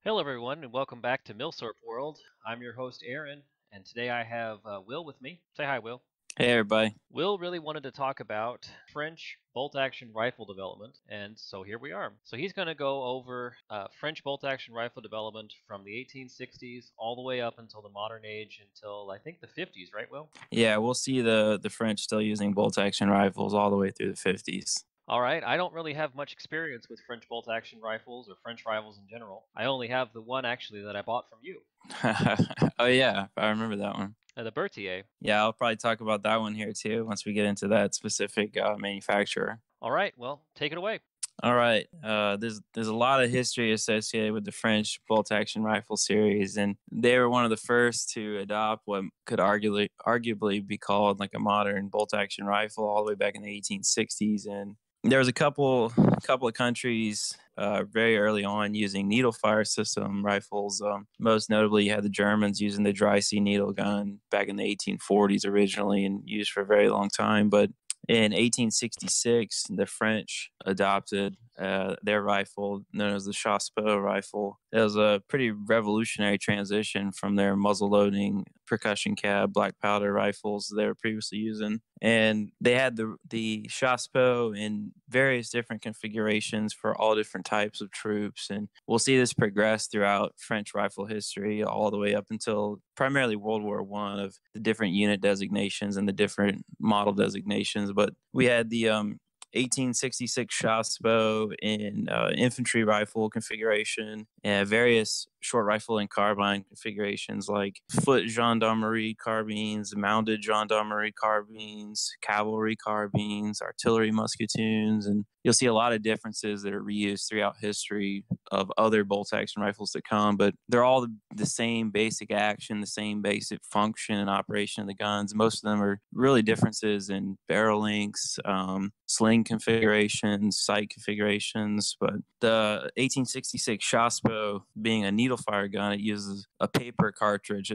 Hello, everyone, and welcome back to Milsurp World. I'm your host, Aaron, and today I have Will with me. Say hi, Will. Hey everybody. Will really wanted to talk about French bolt-action rifle development, and so here we are. So he's going to go over French bolt-action rifle development from the 1860s all the way up until the modern age, until I think the 50s, right, Will? Yeah, we'll see the French still using bolt action rifles all the way through the 50s. All right, I don't really have much experience with French bolt-action rifles or French rifles in general. I only have the one actually that I bought from you, Oh yeah, I remember that one. the Bertier. Yeah, I'll probably talk about that one here too once we get into that specific manufacturer. All right, well, take it away. All right, there's a lot of history associated with the French bolt action rifle series, and they were one of the first to adopt what could arguably be called like a modern bolt action rifle all the way back in the 1860s. And there was a couple of countries very early on using needle fire system rifles. Most notably, you had the Germans using the dry sea needle gun back in the 1840s originally and used for a very long time. But in 1866, the French adopted their rifle, known as the Chassepot rifle. It was a pretty revolutionary transition from their muzzle-loading percussion cab black powder rifles they were previously using. And they had the Chassepot in various different configurations for all different types of troops. And we'll see this progress throughout French rifle history all the way up until primarily World War I of the different unit designations and the different model designations. But we had the 1866 Chassepot in infantry rifle configuration, and various short rifle and carbine configurations like foot gendarmerie carbines, mounted gendarmerie carbines, cavalry carbines, artillery musketoons, and you'll see a lot of differences that are reused throughout history of other bolt action rifles to come, but they're all the same basic action, the same basic function and operation of the guns. Most of them are really differences in barrel lengths, sling configurations, sight configurations. But the 1866 Chassepot being a needle fire gun, it uses a paper cartridge.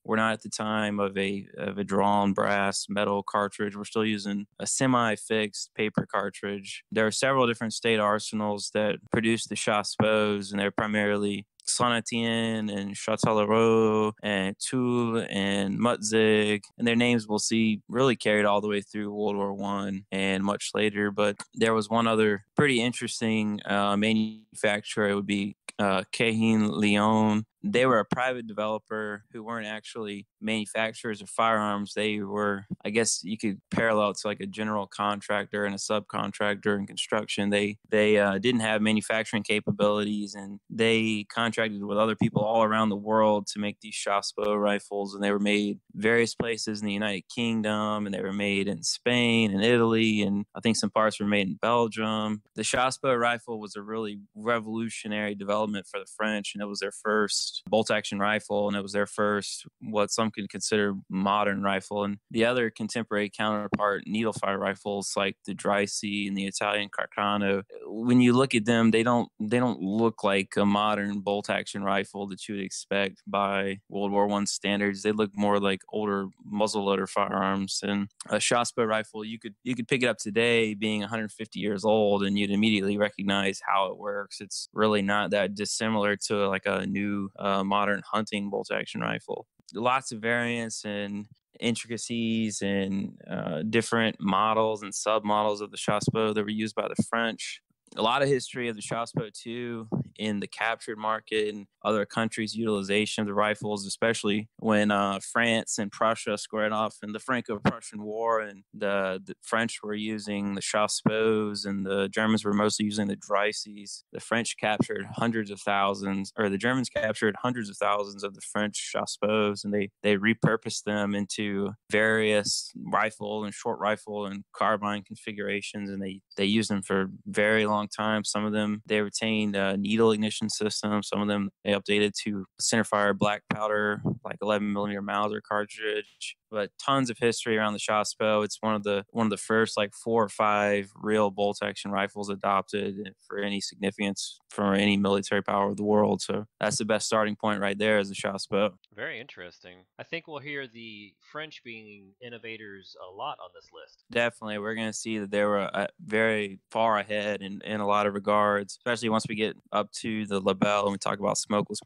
We're not at the time of a drawn brass metal cartridge. We're still using a semi-fixed paper cartridge. There are several different state arsenals that produce the Chassepots, and they're primarily Saint-Étienne and Châtellerault and Toul and Mutzig, and their names we'll see really carried all the way through World War One and much later. But there was one other pretty interesting manufacturer. It would be Cahin Lyon. They were a private developer who weren't actually manufacturers of firearms. They were, I guess you could parallel it to like a general contractor and a subcontractor in construction. They didn't have manufacturing capabilities, and they contracted with other people all around the world to make these Chassepot rifles. And they were made various places in the United Kingdom, and they were made in Spain and Italy, and I think some parts were made in Belgium. The Chassepot rifle was a really revolutionary development for the French, and it was their first bolt action rifle, and it was their first what some could consider modern rifle. And the other contemporary counterpart needle fire rifles like the Dry Sea and the Italian Carcano, when you look at them, they don't look like a modern bolt action rifle that you would expect by World War I standards. They look more like older muzzleloader firearms. And a Chassepot rifle, you could pick it up today being 150 years old, and you'd immediately recognize how it works. It's really not that dissimilar to like a new modern hunting bolt action rifle. Lots of variants and intricacies and different models and submodels of the Chassepot that were used by the French. A lot of history of the Chassepot too in the captured market and other countries' utilization of the rifles, especially when France and Prussia squared off in the Franco-Prussian War, and the French were using the Chassepots and the Germans were mostly using the Dry Seas. The French captured hundreds of thousands, or the Germans captured hundreds of thousands of the French Chassepots, and they repurposed them into various rifle and short rifle and carbine configurations, and they used them for a very long time. Some of them they retained needle ignition systems. Some of them they updated to centerfire black powder, like 11 millimeter Mauser cartridge. but tons of history around the Chassepot. It's one of the first like 4 or 5 real bolt action rifles adopted for any significance for any military power of the world. So that's the best starting point right there is the Chassepot. Very interesting. I think we'll hear the French being innovators a lot on this list. Definitely, we're going to see that they were very far ahead in a lot of regards, especially once we get up to the Lebel and we talk about smokeless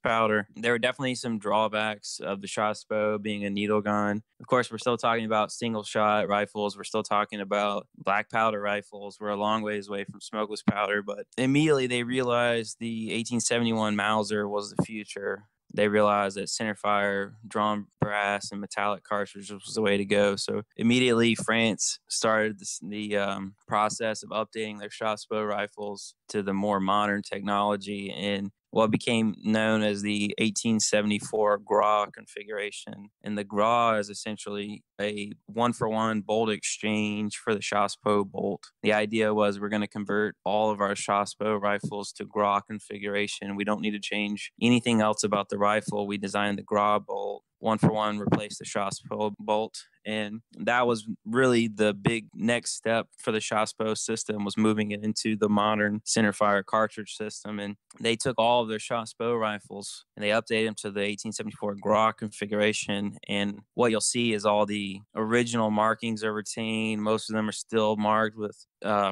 powder. There were definitely some drawbacks of the Chassepot being a needle gun. Of course, we're still talking about single shot rifles. We're still talking about black powder rifles. We're a long ways away from smokeless powder, but immediately they realized the 1871 Mauser was the future. They realized that centerfire, drawn brass, and metallic cartridges was the way to go. So immediately, France started the process of updating their Chassepot rifles to the more modern technology in what became known as the 1874 Gras configuration. And the Gras is essentially a one-for-one bolt exchange for the Chassepot bolt. The idea was we're going to convert all of our Chassepot rifles to Gras configuration. We don't need to change anything else about the rifle. We designed the Gras bolt. One for one replaced the Chassepot bolt. And that was really the big next step for the Chassepot system, was moving it into the modern centerfire cartridge system. And they took all of their Chassepot rifles and they updated them to the 1874 Gras configuration. And what you'll see is all the original markings are retained. Most of them are still marked with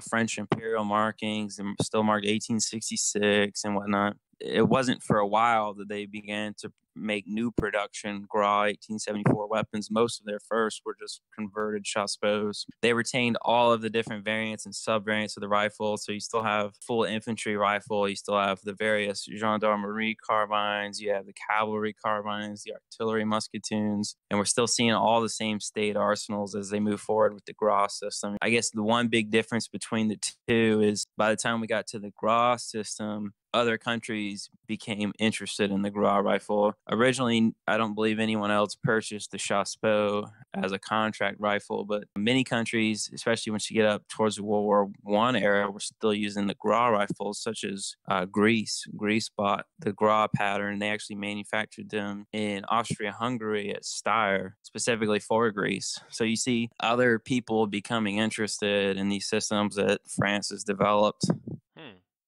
French imperial markings and still marked 1866 and whatnot. It wasn't for a while that they began to make new production Gras 1874 weapons. Most of their first were just converted Chassepots. They retained all of the different variants and sub-variants of the rifle. So you still have full infantry rifle. You still have the various gendarmerie carbines. You have the cavalry carbines, the artillery musketoons. And we're still seeing all the same state arsenals as they move forward with the Gras system. I guess the one big difference between the two is by the time we got to the Gras system, other countries became interested in the Gras rifle. Originally, I don't believe anyone else purchased the Chassepot as a contract rifle, but many countries, especially once you get up towards the World War I era, were still using the Gras rifles, such as Greece. Greece bought the Gras pattern. They actually manufactured them in Austria-Hungary at Steyr, specifically for Greece. So you see other people becoming interested in these systems that France has developed.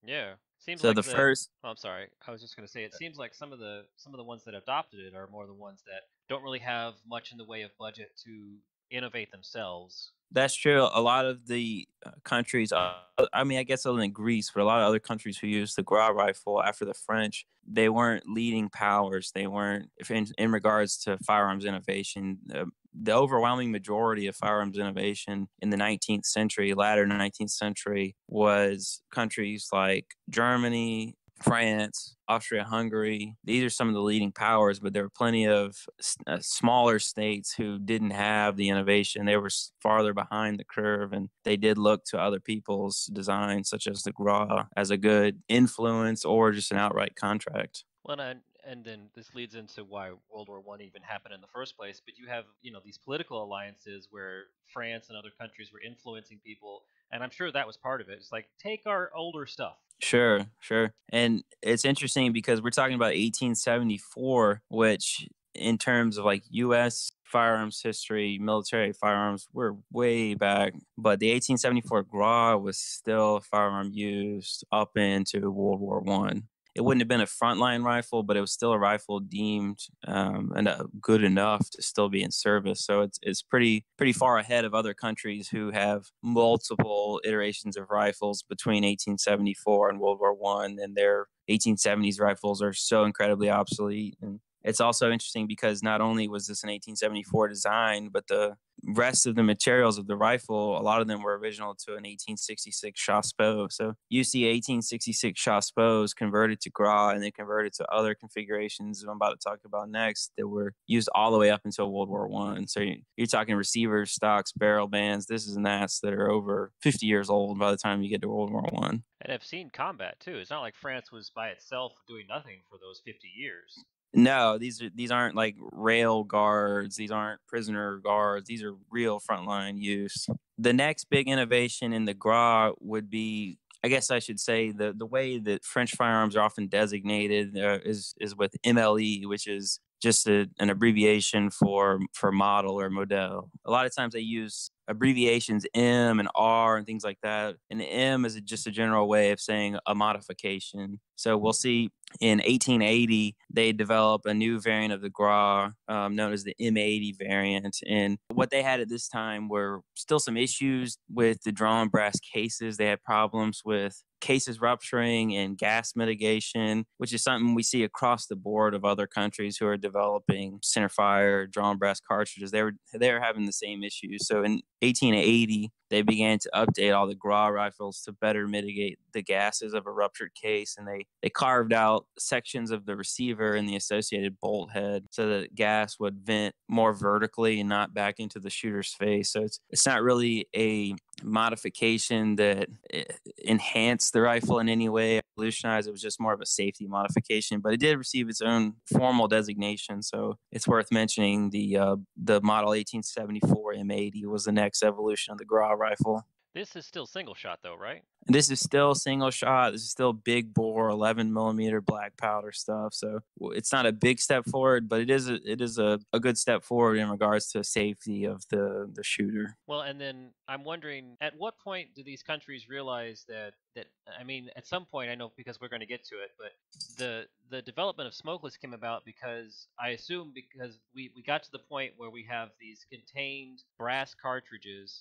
Yeah. Seems So like the first, I'm sorry. I was just going to say it seems like some of the ones that adopted it are more the ones that don't really have much in the way of budget to innovate themselves. that's true. A lot of the countries, I mean, I guess other than Greece, but a lot of other countries who used the Gras rifle after the French, they weren't leading powers. They weren't, if in regards to firearms innovation. The overwhelming majority of firearms innovation in the 19th century, latter 19th century, was countries like Germany, France, Austria-Hungary. These are some of the leading powers, but there were plenty of smaller states who didn't have the innovation. They were farther behind the curve, and they did look to other people's designs, such as the Gras, as a good influence or just an outright contract. Well, and then this leads into why World War I even happened in the first place. But you have, these political alliances where France and other countries were influencing people, and I'm sure that was part of it. It's like, take our older stuff. Sure. And it's interesting because we're talking about 1874, which in terms of like U.S. firearms history, military firearms, we're way back. But the 1874 Gras was still a firearm used up into World War I. It wouldn't have been a frontline rifle, but it was still a rifle deemed good enough to still be in service. So it's pretty far ahead of other countries who have multiple iterations of rifles between 1874 and World War I, and their 1870s rifles are so incredibly obsolete. And it's also interesting because not only was this an 1874 design, but the rest of the materials of the rifle, a lot of them were original to an 1866 Chassepot. So you see 1866 Chassepots converted to Gras and then converted to other configurations I'm about to talk about next that were used all the way up until World War I. So you're talking receivers, stocks, barrel bands, this and that's that are over 50 years old by the time you get to World War I. And I've seen combat too. It's not like France was by itself doing nothing for those 50 years. No, these aren't like rail guards. These aren't prisoner guards. These are real frontline use. The next big innovation in the Gras would be, I guess I should say, the way that French firearms are often designated is with MLE, which is just an abbreviation for model or model. A lot of times they use abbreviations M and R and things like that. And M is just a general way of saying a modification. So we'll see in 1880, they develop a new variant of the GRA known as the M80 variant. And what they had at this time were still some issues with the drawn brass cases. They had problems with cases rupturing and gas mitigation, which is something we see across the board of other countries who are developing centerfire drawn brass cartridges. They were having the same issues. So in 1880, they began to update all the GRA rifles to better mitigate the gases of a ruptured case, and they carved out sections of the receiver and the associated bolt head so that gas would vent more vertically and not back into the shooter's face. So it's not really a modification that enhanced the rifle in any way, evolutionized. It was just more of a safety modification, but it did receive its own formal designation. So it's worth mentioning the model 1874 M80 was the next evolution of the GRA rifle. This is still single shot though, right? And this is still single shot. This is still big bore, 11 millimeter black powder stuff. So it's not a big step forward, but it is a good step forward in regards to safety of the shooter. Well, and then I'm wondering, at what point do these countries realize that I mean, at some point, I know because we're going to get to it, but the development of smokeless came about because I assume because we got to the point where we have these contained brass cartridges.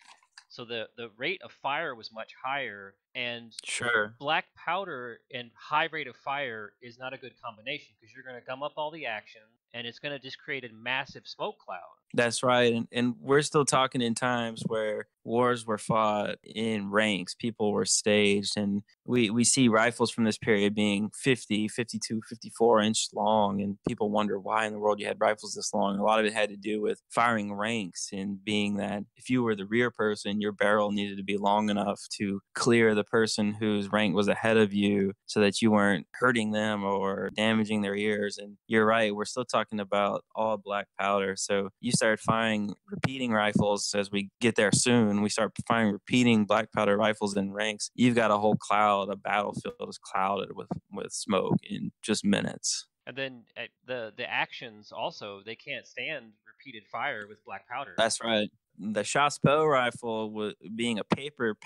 So the rate of fire was much higher, and Sure. black powder and high rate of fire is not a good combination because you're going to gum up all the action, and it's going to just create a massive smoke cloud. That's right. And we're still talking in times where wars were fought in ranks. People were staged. And we see rifles from this period being 50, 52, 54-inch long. And people wonder why in the world you had rifles this long. A lot of it had to do with firing ranks and being that if you were the rear person, your barrel needed to be long enough to clear the person whose rank was ahead of you so that you weren't hurting them or damaging their ears. And you're right. We're still talking about all black powder. So you start firing repeating rifles as we get there soon. We start firing repeating black powder rifles in ranks. You've got a whole cloud. A battlefield is clouded with smoke in just minutes. And then the actions also, they can't stand repeated fire with black powder. That's right. The Chassepot rifle, being a paper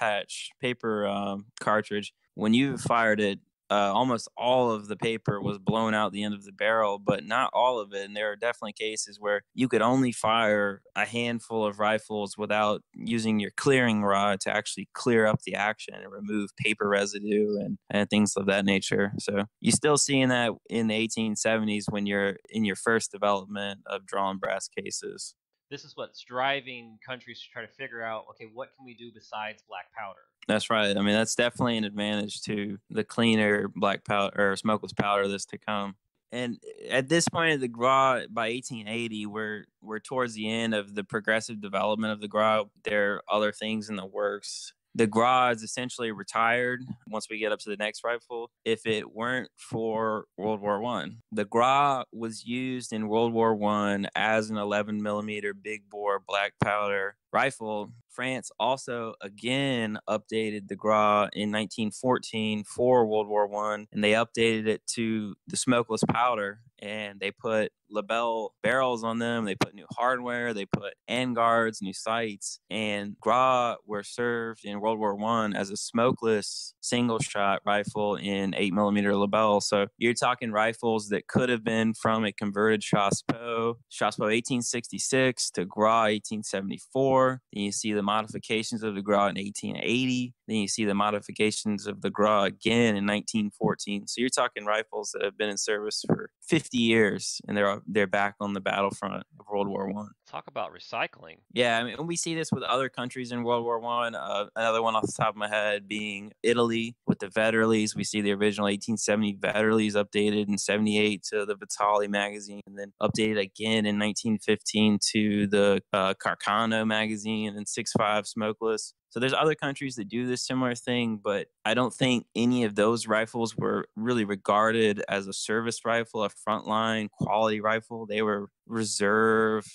cartridge, when you fired it, almost all of the paper was blown out the end of the barrel, but not all of it. And there are definitely cases where you could only fire a handful of rifles without using your clearing rod to actually clear up the action and remove paper residue and things of that nature. So you're still seeing that in the 1870s when you're in your first development of drawn brass cases. This is what's driving countries to try to figure out, okay, what can we do besides black powder? That's right. I mean, that's definitely an advantage to the cleaner black powder or smokeless powder that's to come. And at this point of the GRA, by 1880, we're towards the end of the progressive development of the GRA. There are other things in the works. The GRA is essentially retired once we get up to the next rifle if it weren't for World War I. The GRA was used in World War I as an 11 millimeter big bore black powder rifle. France also again updated the GRA in 1914 for World War I, and they updated it to the smokeless powder, and they put Lebel barrels on them. They put new hardware. They put end guards, new sights, and GRA were served in World War I as a smokeless single shot rifle in 8mm Lebel. So you're talking rifles that could have been from a converted Chassepot 1866 to GRA 1874. Then you see the modifications of the GRA in 1880. Then you see the modifications of the GRA again in 1914. So you're talking rifles that have been in service for 50 years, and they're back on the battlefront of World War I. Talk about recycling. Yeah, I mean, we see this with other countries in World War I. Another one off the top of my head being Italy with the Vetterlis. We see the original 1870 Vetterlis updated in 78 to the Vitali magazine, and then updated again in 1915 to the Carcano magazine and 6.5 smokeless. So there's other countries that do this similar thing, but I don't think any of those rifles were really regarded as a service rifle, a frontline quality rifle. They were reserve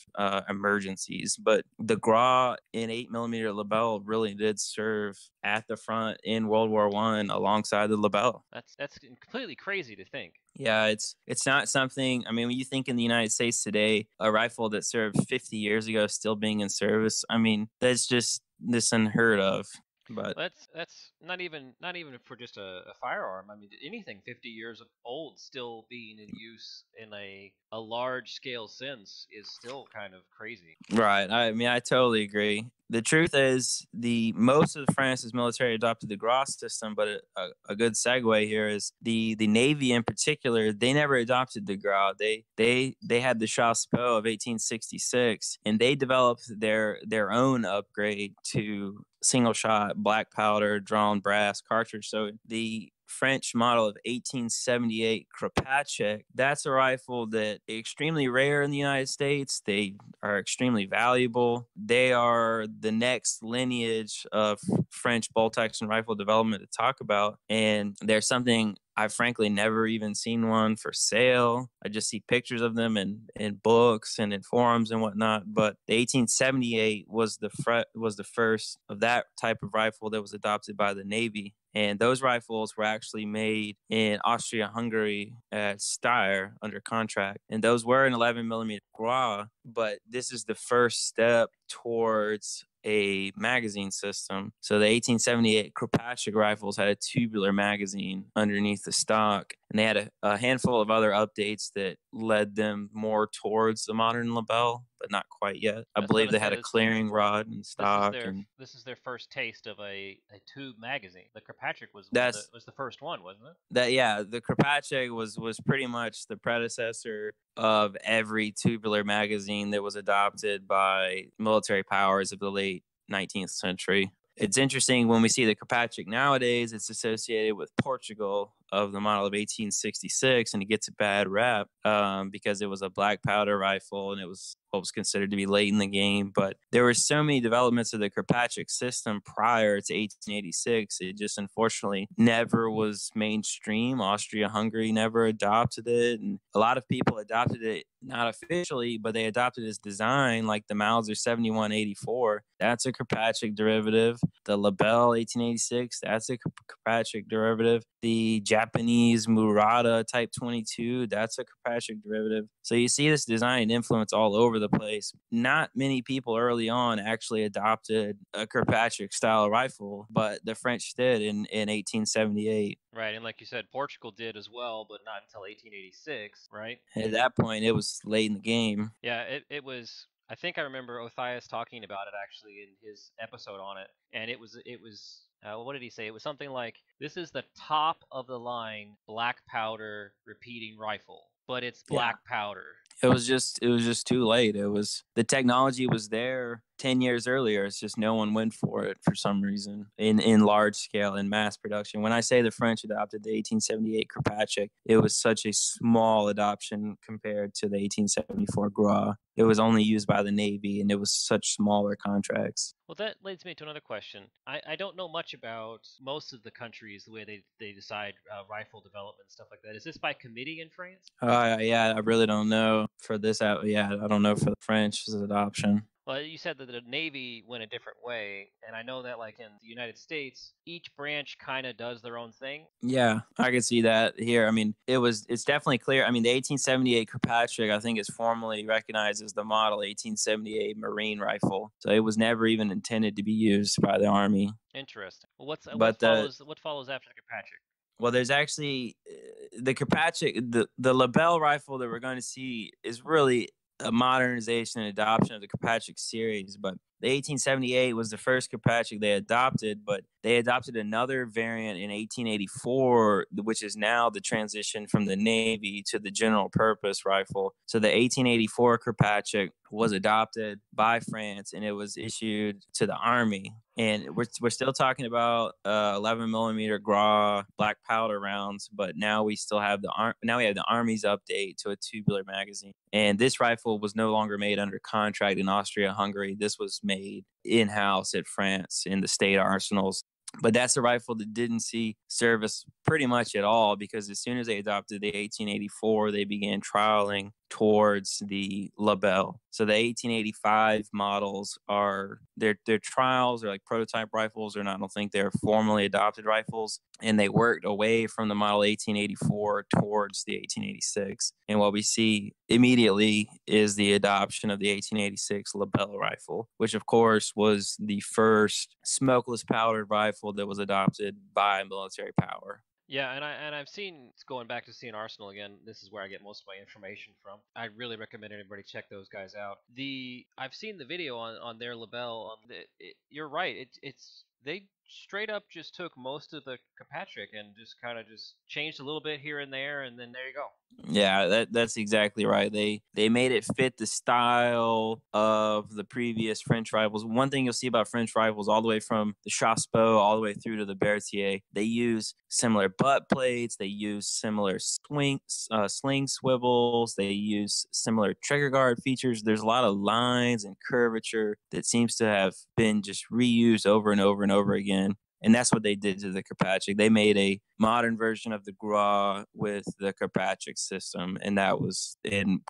emergencies. But the Gras in 8mm Lebel really did serve at the front in World War I alongside the Lebel. That's completely crazy to think. Yeah, it's not something. I mean, when you think in the United States today, a rifle that served 50 years ago still being in service, I mean, that's just this unheard of. But that's not even for just a firearm. I mean, anything 50 years old still being in use in a large scale sense is still kind of crazy. right, I mean, I totally agree. The truth is, the most of France's military adopted the Gras system, but a good segue here is the Navy in particular. They never adopted the Gras. They had the Chassepot of 1866, and they developed their own upgrade to single shot black powder drawn brass cartridge. So the French model of 1878 Kropatschek, that's a rifle that is extremely rare in the United States. They are extremely valuable. They are the next lineage of French bolt action rifle development to talk about. And there's something I've frankly never even seen one for sale. I just see pictures of them in books and in forums and whatnot. But the 1878 was the first of that type of rifle that was adopted by the Navy. And those rifles were actually made in Austria-Hungary at Steyr under contract. And those were an 11mm Gras, but this is the first step towards a magazine system. So the 1878 Kropatschek rifles had a tubular magazine underneath the stock, and they had a handful of other updates that led them more towards the modern Lebel, but not quite yet. I believe they had a clearing rod in stock. This is their first taste of a tube magazine. The Kropatschek was the first one, wasn't it? The Kropatschek was pretty much the predecessor of every tubular magazine that was adopted by military powers of the late 19th century. It's interesting when we see the Kropatschek nowadays, it's associated with Portugal of the model of 1866, and it gets a bad rap because it was a black powder rifle and it was what was considered to be late in the game. But there were so many developments of the Kropatschek system prior to 1886. It just unfortunately never was mainstream. Austria-Hungary never adopted it, and a lot of people adopted it not officially, but they adopted its design, like the Mauser 7184. That's a Kropatschek derivative. The Lebel 1886, that's a Kropatschek derivative. The Japanese Murata Type 22, that's a Kropatschek derivative. So you see this design influence all over the place. Not many people early on actually adopted a Kropatschek style rifle, but the French did in 1878. Right, and like you said, Portugal did as well, but not until 1886, right? At that point, it was late in the game. Yeah, it was. I think I remember Othias talking about it actually in his episode on it, and it was what did he say? It was something like, this is the top of the line black powder repeating rifle, but it's black powder. It was just too late. It was, the technology was there 10 years earlier. It's just no one went for it for some reason in large scale, in mass production. When I say the French adopted the 1878 Kropatschek, it was such a small adoption compared to the 1874 Gras. It was only used by the Navy, and it was such smaller contracts. Well, that leads me to another question. I don't know much about most of the countries, the way they decide rifle development and stuff like that. Is this by committee in France? Yeah, I really don't know for this. I don't know for the French's adoption. Well, you said that the Navy went a different way, and I know that, like, in the United States, each branch kind of does their own thing. Yeah, I can see that here. I mean, it's definitely clear. I mean, the 1878 Kropatschek, I think, is formally recognized as the model 1878 Marine rifle. So it was never even intended to be used by the Army. Interesting. Well, what follows after the Kropatschek? Well, there's actually the Kropatschek, the Lebel rifle that we're going to see is really a modernization and adoption of the Kropatschek series. But the 1878 was the first Kropatschek they adopted, but they adopted another variant in 1884, which is now the transition from the Navy to the general purpose rifle. So the 1884 Kropatschek was adopted by France, and it was issued to the Army. And we're still talking about 11mm Gras black powder rounds, but now we still have the Army's update to a tubular magazine. And this rifle was no longer made under contract in Austria-Hungary. This was made in-house at France in the state arsenals. But that's a rifle that didn't see service pretty much at all, because as soon as they adopted the 1884, they began trialing towards the Lebel. So the 1885 models are their trials are like prototype rifles, or not. I don't think they're formally adopted rifles, and they worked away from the model 1884 towards the 1886. And what we see immediately is the adoption of the 1886 Lebel rifle, which of course was the first smokeless powdered rifle that was adopted by military power. Yeah, and I've seen, going back to seeing Arsenal again. This is where I get most of my information from. I really recommend anybody check those guys out. I've seen the video on their Lebel. You're right. It's they straight up just took most of the Kirkpatrick and just kind of just changed a little bit here and there, and then there you go. Yeah, that's exactly right. They made it fit the style of the previous French rifles. One thing you'll see about French rifles, all the way from the Chassepot all the way through to the Bertier, they use similar butt plates. They use similar sling swivels. They use similar trigger guard features. There's a lot of lines and curvature that seems to have been just reused over and over and over again. And that's what they did to the Kirkpatrick. They made a modern version of the Gras with the Kirkpatrick system, and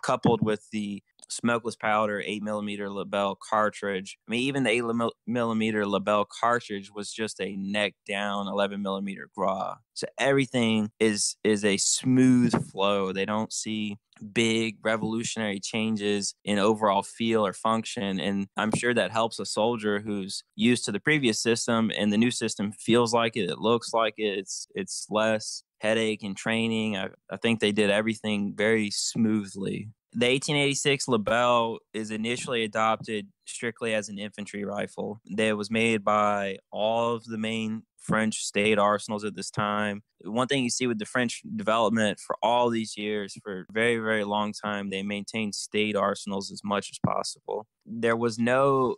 coupled with the smokeless powder 8mm Lebel cartridge. I mean, even the 8mm Lebel cartridge was just a neck down 11mm Gras. So everything is a smooth flow. They don't see big revolutionary changes in overall feel or function. And I'm sure that helps a soldier who's used to the previous system, and the new system feels like it looks like it. It's less headache in training. I think they did everything very smoothly. The 1886 Lebel is initially adopted strictly as an infantry rifle. That was made by all of the main French state arsenals at this time. One thing you see with the French development for all these years, for a very, very long time, they maintained state arsenals as much as possible. There was no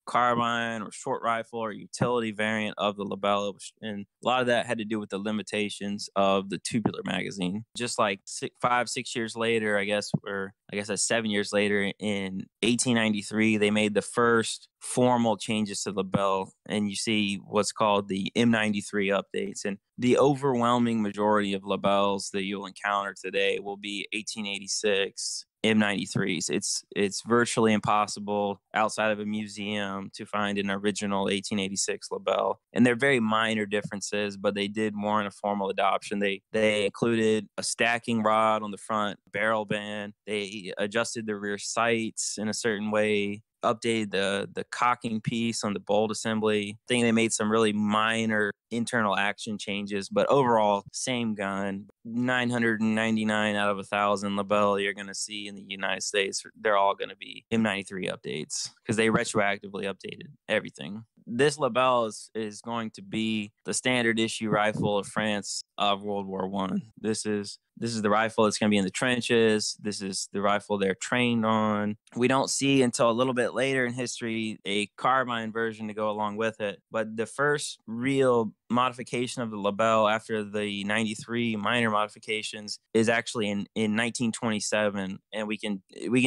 carbine or short rifle or utility variant of the Lebel, and a lot of that had to do with the limitations of the tubular magazine. Just like 5-6 years later, I guess that's 7 years later, in 1893, they made the first formal changes to Lebel, and you see what's called the M93 updates. And the overwhelming majority of Lebels that you'll encounter today will be 1886 M93s. It's virtually impossible outside of a museum to find an original 1886 Lebel. And they're very minor differences, but they did warrant a formal adoption. They included a stacking rod on the front barrel band. They adjusted the rear sights in a certain way, updated the cocking piece on the bolt assembly. I think they made some really minor internal action changes, but overall, same gun. 999 out of 1,000 Lebel you're going to see in the United States, they're all going to be M93 updates because they retroactively updated everything. This Lebel is going to be the standard issue rifle of France of World War I. This is the rifle that's going to be in the trenches. This is the rifle they're trained on. We don't see until a little bit later in history a carbine version to go along with it. But the first real modification of the Lebel after the 93 minor modifications is actually in 1927. And we can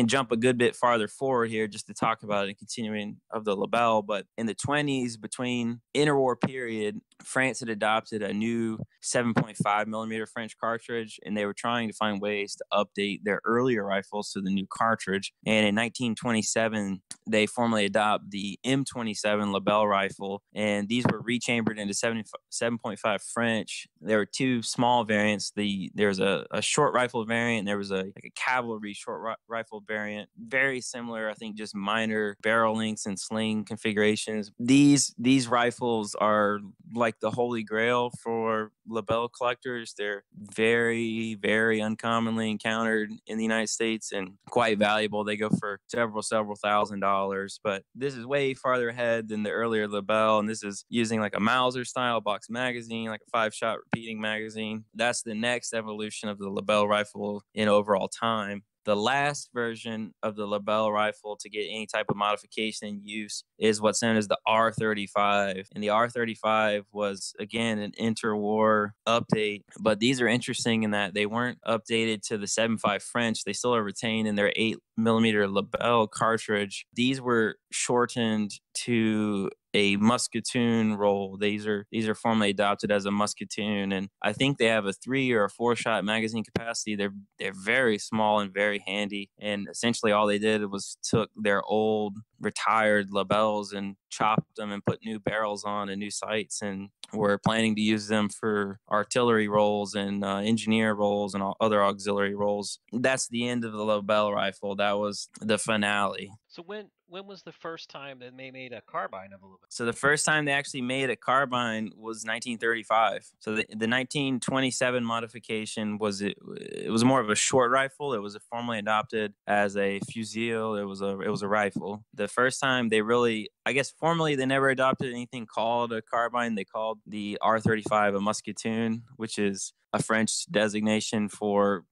jump a good bit farther forward here just to talk about it, continuing of the Lebel. But in the 20s, between interwar period, France had adopted a new 7.5 millimeter French cartridge, and they were trying to find ways to update their earlier rifles to the new cartridge. And in 1927, they formally adopt the M27 Lebel Rifle, and these were rechambered into 7.5 French. There were two small variants. There's a short rifle variant. There was a cavalry short rifle variant. Very similar, I think, just minor barrel lengths and sling configurations. These rifles are like the holy grail for Lebel collectors. They're very, very uncommonly encountered in the United States and quite valuable. They go for several $1,000s, but this is way farther ahead than the earlier Lebel, and this is using like a Mauser style box magazine, like a 5-shot repeating magazine. That's the next evolution of the Lebel rifle in overall time. The last version of the Lebel rifle to get any type of modification in use is what's known as the R35. And the R35 was, again, an interwar update. But these are interesting in that they weren't updated to the 7.5 French. They still are retained in their 8mm Lebel cartridge. These were shortened to a Musketoon roll. These are formally adopted as a Musketoon, and I think they have a 3 or a 4-shot magazine capacity. They're very small and very handy. And essentially, all they did was took their old retired Lebels and chopped them and put new barrels on and new sights, and we're planning to use them for artillery roles and engineer roles and all other auxiliary roles. That's the end of the Lebel rifle. That was the finale. So when was the first time that they made a carbine of a Lebel? So the first time they actually made a carbine was 1935. So the 1927 modification it was more of a short rifle. It was formally adopted as a fusil. It was a rifle. The first time they really, I guess formally they never adopted anything called a carbine. They called the R35 a Musketoon, which is a French designation for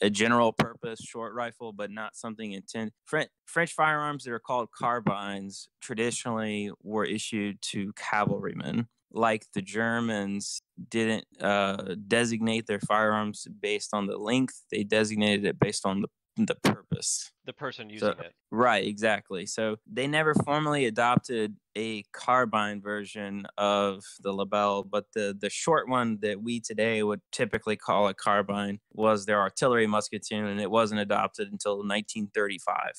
a general purpose short rifle, but not something intended. French firearms that are called carbines traditionally were issued to cavalrymen. Like the Germans didn't designate their firearms based on the length, they designated it based on the purpose. The person using it. Right, exactly. So they never formally adopted a carbine version of the Lebel, but the short one that we today would typically call a carbine was their artillery Musketoon, and it wasn't adopted until 1935.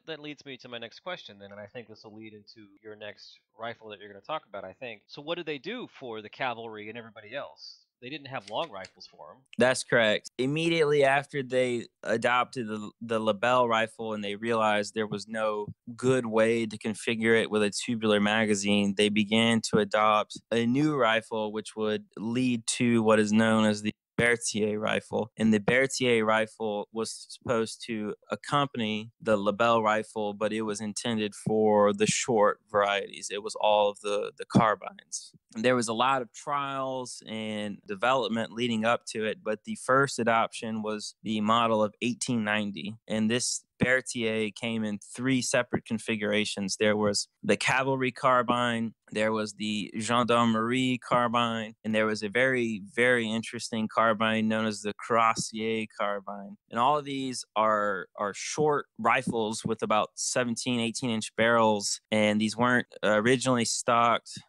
That leads me to my next question then, and I think this will lead into your next rifle that you're going to talk about, I think. So what did they do for the cavalry and everybody else? They didn't have long rifles for them. That's correct. Immediately after they adopted the Lebel rifle and they realized there was no good way to configure it with a tubular magazine, they began to adopt a new rifle, which would lead to what is known as the Bertier Rifle. And the Bertier Rifle was supposed to accompany the Lebel Rifle, but it was intended for the short varieties. It was all of the carbines. There was a lot of trials and development leading up to it, but the first adoption was the model of 1890. And this Bertier came in 3 separate configurations. There was the cavalry carbine, there was the gendarmerie carbine, and there was a very, very interesting carbine known as the cuirassier carbine. And all of these are short rifles with about 17, 18-inch barrels, and these weren't originally stocked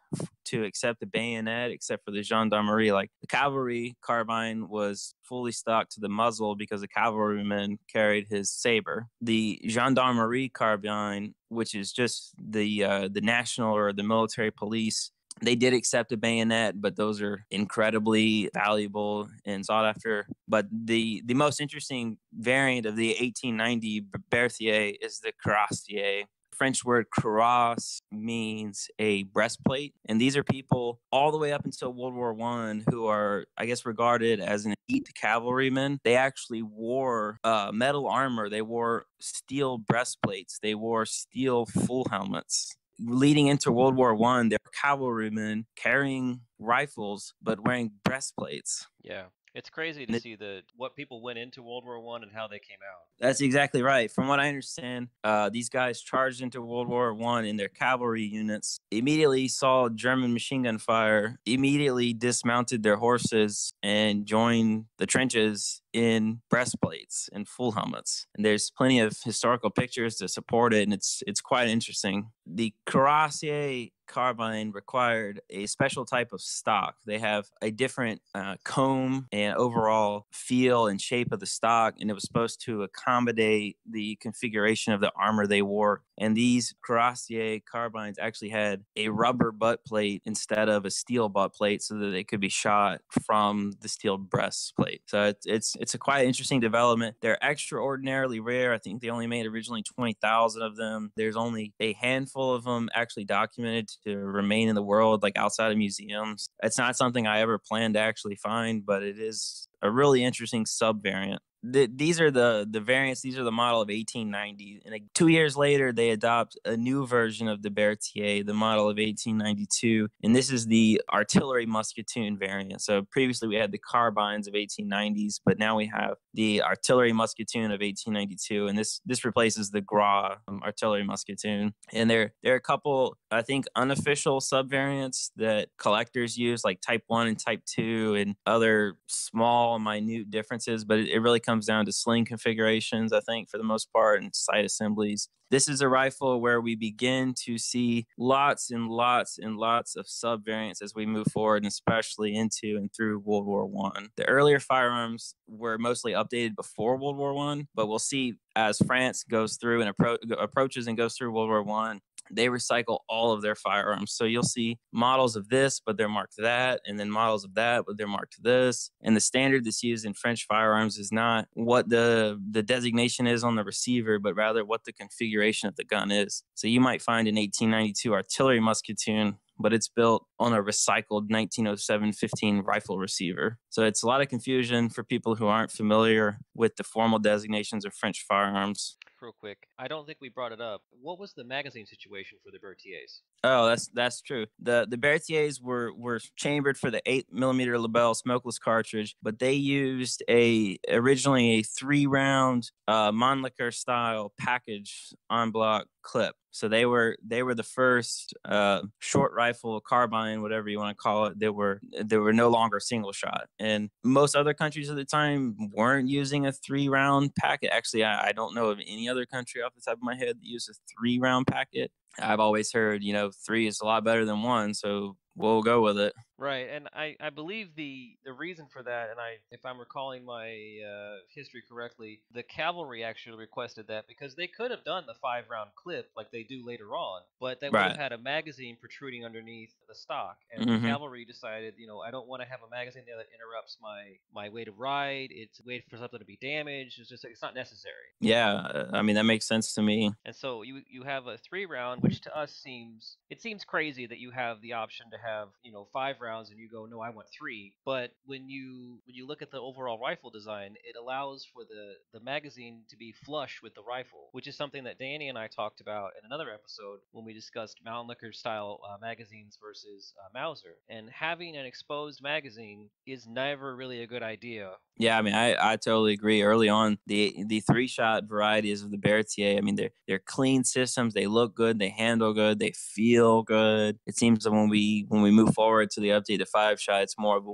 to accept the bayonet, except for the gendarmerie. Like the cavalry carbine was fully stocked to the muzzle because the cavalryman carried his saber. The gendarmerie carbine, which is just the national or the military police, they did accept a bayonet, but those are incredibly valuable and sought after. But the most interesting variant of the 1890 Berthier is the cuirassier. French word cuirasse means a breastplate. And these are people all the way up until World War I who are, I guess, regarded as an elite cavalryman. They actually wore metal armor. They wore steel breastplates. They wore steel full helmets. Leading into World War I, there were cavalrymen carrying rifles but wearing breastplates. Yeah. It's crazy to see what people went into World War I and how they came out. That's exactly right. From what I understand, these guys charged into World War I in their cavalry units, immediately saw German machine gun fire, immediately dismounted their horses and joined the trenches in breastplates and full helmets. And there's plenty of historical pictures to support it, and it's quite interesting. The cuirassier carbine required a special type of stock. They have a different comb and overall feel and shape of the stock, and it was supposed to accommodate the configuration of the armor they wore. And these cuirassier carbines actually had a rubber butt plate instead of a steel butt plate so that they could be shot from the steel breastplate. So it's a quite interesting development. They're extraordinarily rare. I think they only made originally 20,000 of them. There's only a handful of them actually documented to remain in the world, like outside of museums. It's not something I ever planned to actually find, but it is a really interesting sub-variant. these are the variants. These are the model of 1890, and 2 years later they adopt a new version of the Bertier, the model of 1892, and this is the artillery musketoon variant. So previously we had the carbines of 1890s, but now we have the artillery musketoon of 1892, and this replaces the Gras artillery musketoon. And there are a couple, I think, unofficial subvariants that collectors use, like Type 1 and Type 2, and other small, minute differences, but it really comes down to sling configurations, I think, for the most part, and sight assemblies. This is a rifle where we begin to see lots and lots and lots of subvariants as we move forward, and especially into and through World War I. The earlier firearms were mostly updated before World War I, but we'll see as France goes through and approaches and goes through World War I, they recycle all of their firearms. So you'll see models of this, but they're marked that, and then models of that, but they're marked this. And the standard that's used in French firearms is not what the designation is on the receiver, but rather what the configuration of the gun is. So you might find an 1892 artillery musketoon, but it's built on a recycled 1907 15 rifle receiver. So it's a lot of confusion for people who aren't familiar with the formal designations of French firearms. Real quick, I don't think we brought it up. What was the magazine situation for the Bertiers? Oh, that's true. The Bertiers were chambered for the 8mm Lebel smokeless cartridge, but they used originally a 3-round Mannlicher style package en bloc clip. So they were the first short rifle, carbine, whatever you want to call it. They were no longer single shot, and most other countries at the time weren't using a 3-round packet. Actually, I don't know of any other country off the top of my head that used a 3-round packet. I've always heard, 3 is a lot better than 1, so we'll go with it. Right, and I believe the reason for that, and if I'm recalling my history correctly, the cavalry actually requested that because they could have done the 5-round clip like they do later on, but that would have Right. had a magazine protruding underneath the stock, and the cavalry decided, I don't want to have a magazine there that interrupts my way to ride. It's a way for something to be damaged. It's not necessary. Yeah, I mean that makes sense to me. And so you have a 3-round, which to us seems crazy that you have the option to have 5 rounds and you go, no, I want 3. But when you look at the overall rifle design, it allows for the magazine to be flush with the rifle, which is something that Danny and I talked about in another episode when we discussed Mannlicher style magazines versus Mauser. And having an exposed magazine is never really a good idea. Yeah, I mean, I totally agree. Early on, the 3-shot varieties of the Bertier, I mean, they're clean systems. They look good. They handle good. They feel good. It seems that when we move forward to the update, the 5-shot, it's more of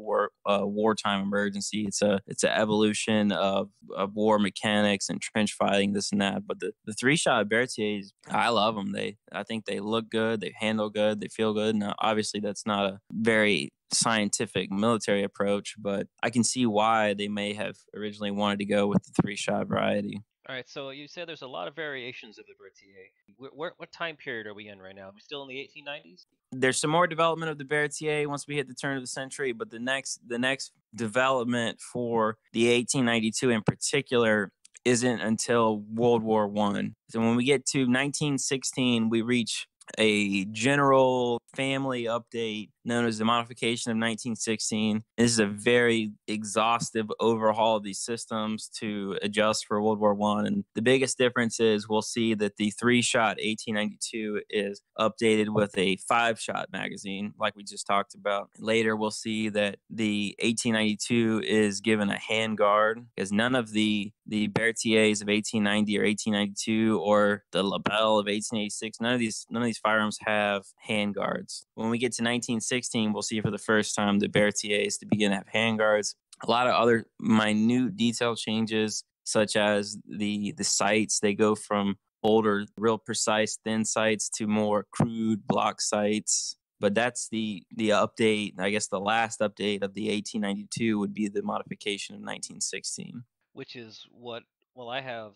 a wartime emergency. It's an evolution of war mechanics and trench fighting, this and that. But the 3-shot Bertiers, I love them. I think they look good. They handle good. They feel good. Now, obviously, that's not a very scientific military approach, but I can see why they may have originally wanted to go with the 3-shot variety. All right, so you said there's a lot of variations of the Bertier. What time period are we in right now? Are we still in the 1890s? There's some more development of the Bertier once we hit the turn of the century, but the next development for the 1892 in particular isn't until World War I. So when we get to 1916, we reach a general family update known as the Modification of 1916. This is a very exhaustive overhaul of these systems to adjust for World War I. And the biggest difference is we'll see that the 3-shot 1892 is updated with a 5-shot magazine, like we just talked about. Later, we'll see that the 1892 is given a handguard, because none of the Bertiers of 1890 or 1892 or the Lebel of 1886, none of these firearms have handguards. When we get to 1916, we'll see for the first time the Bertiers to begin to have handguards. A lot of other minute detail changes, such as the sights. They go from older, real precise, thin sights to more crude block sights. But that's the update. I guess the last update of the 1892 would be the Modification of 1916. Which is what? Well, I have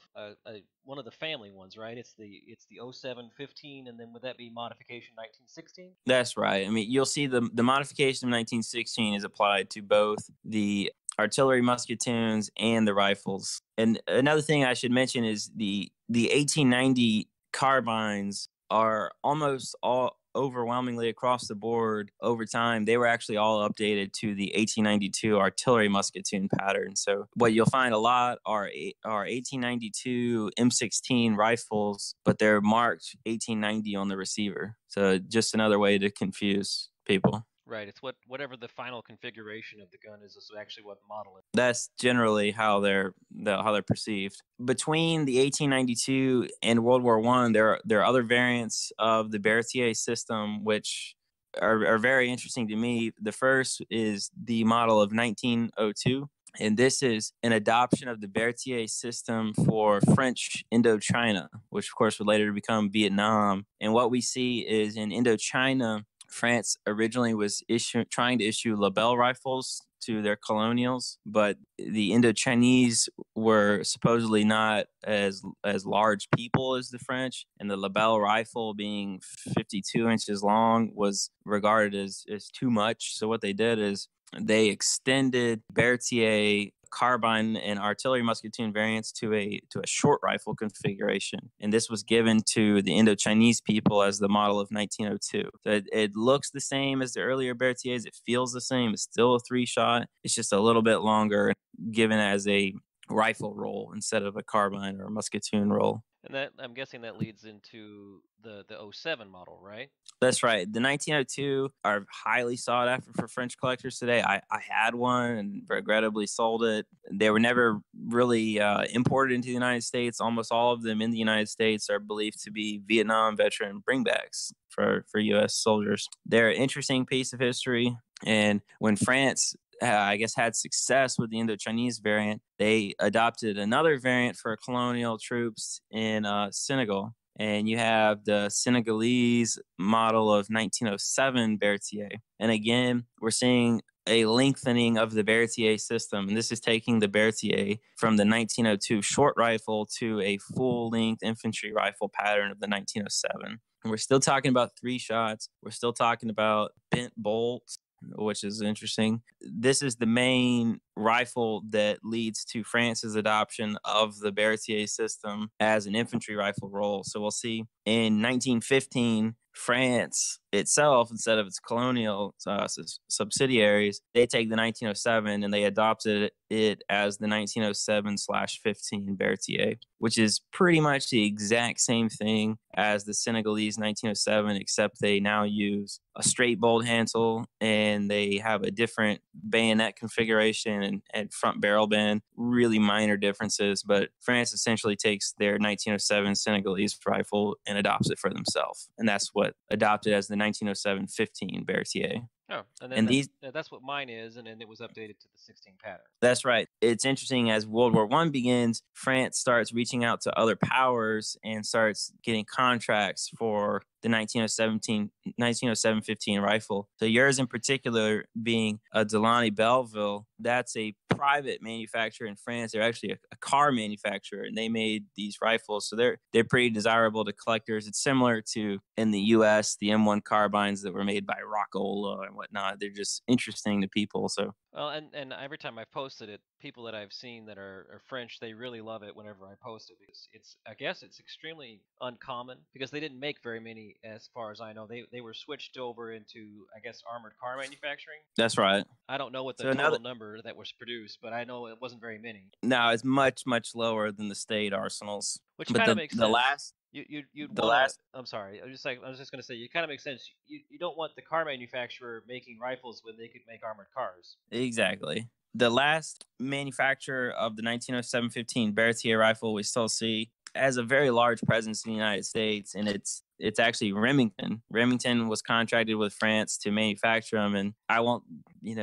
one of the family ones, right? It's the 0715, and then would that be Modification 1916? That's right. I mean, you'll see the Modification of 1916 is applied to both the artillery musketoons and the rifles. And another thing I should mention is the 1890 carbines are almost all overwhelmingly across the board over time, they were actually all updated to the 1892 artillery musketoon pattern. So what you'll find a lot are 1892 M16 rifles, but they're marked 1890 on the receiver. So just another way to confuse people. Right. It's whatever the final configuration of the gun is actually what model it is. That's generally how they're perceived. Between the 1892 and World War I, there are other variants of the Bertier system which are very interesting to me. The first is the model of 1902. And this is an adoption of the Bertier system for French Indochina, which of course would later become Vietnam. And what we see is in Indochina, France originally was trying to issue Lebel rifles to their colonials, but the Indochinese were supposedly not as large people as the French, and the Lebel rifle, being 52 inches long, was regarded as too much. So what they did is they extended Bertier carbine and artillery musketoon variants to a short rifle configuration, and this was given to the Indochinese people as the model of 1902. So it looks the same as the earlier Bertiers. It feels the same. It's still a 3-shot. It's just a little bit longer, given as a rifle roll instead of a carbine or a musketoon roll. And that, I'm guessing, that leads into the 07 model, right? That's right. The 1902 are highly sought after for French collectors today. I had one and regrettably sold it. They were never really imported into the United States. Almost all of them in the United States are believed to be Vietnam veteran bringbacks for U.S. soldiers. They're an interesting piece of history. And when France I guess, had success with the Indochinese variant, they adopted another variant for colonial troops in Senegal. And you have the Senegalese model of 1907 Berthier. And again, we're seeing a lengthening of the Berthier system. And this is taking the Berthier from the 1902 short rifle to a full-length infantry rifle pattern of the 1907. And we're still talking about 3 shots. We're still talking about bent bolts, which is interesting. This is the main rifle that leads to France's adoption of the Berthier system as an infantry rifle roll. So we'll see in 1915, France itself, instead of its colonial subsidiaries, they take the 1907 and they adopted it as the 1907/15 Berthier, which is pretty much the exact same thing as the Senegalese 1907, except they now use a straight bolt handle and they have a different bayonet configuration and front barrel band. Really minor differences, but France essentially takes their 1907 Senegalese rifle and adopts it for themselves, and that's what adopted as the 1907/15 Berthier. Oh, and then that's what mine is, and then it was updated to the 16 pattern. That's right. It's interesting, as World War I begins, France starts reaching out to other powers and starts getting contracts for the 1907/15 rifle. So yours in particular being a Delany Belleville, that's a private manufacturer in France. They're actually a car manufacturer, and they made these rifles. So they're pretty desirable to collectors. It's similar to, in the U.S., the M1 carbines that were made by Rockola and whatnot. They're just interesting to people. So well, and every time I posted it, people that I've seen that are French, they really love it whenever I post it. It's I guess it's extremely uncommon because they didn't make very many, as far as I know. They were switched over into, I guess, armored car manufacturing. That's right. I don't know what the total number that was produced, but I know it wasn't very many. No, it's much, much lower than the state arsenals. Which kind of makes sense. I'm sorry. I was just going to say, it kind of makes sense. You don't want the car manufacturer making rifles when they could make armored cars. Exactly. The last manufacturer of the 1907/15 Berthier rifle we still see has a very large presence in the United States, and it's actually Remington. Remington was contracted with France to manufacture them, and I won't,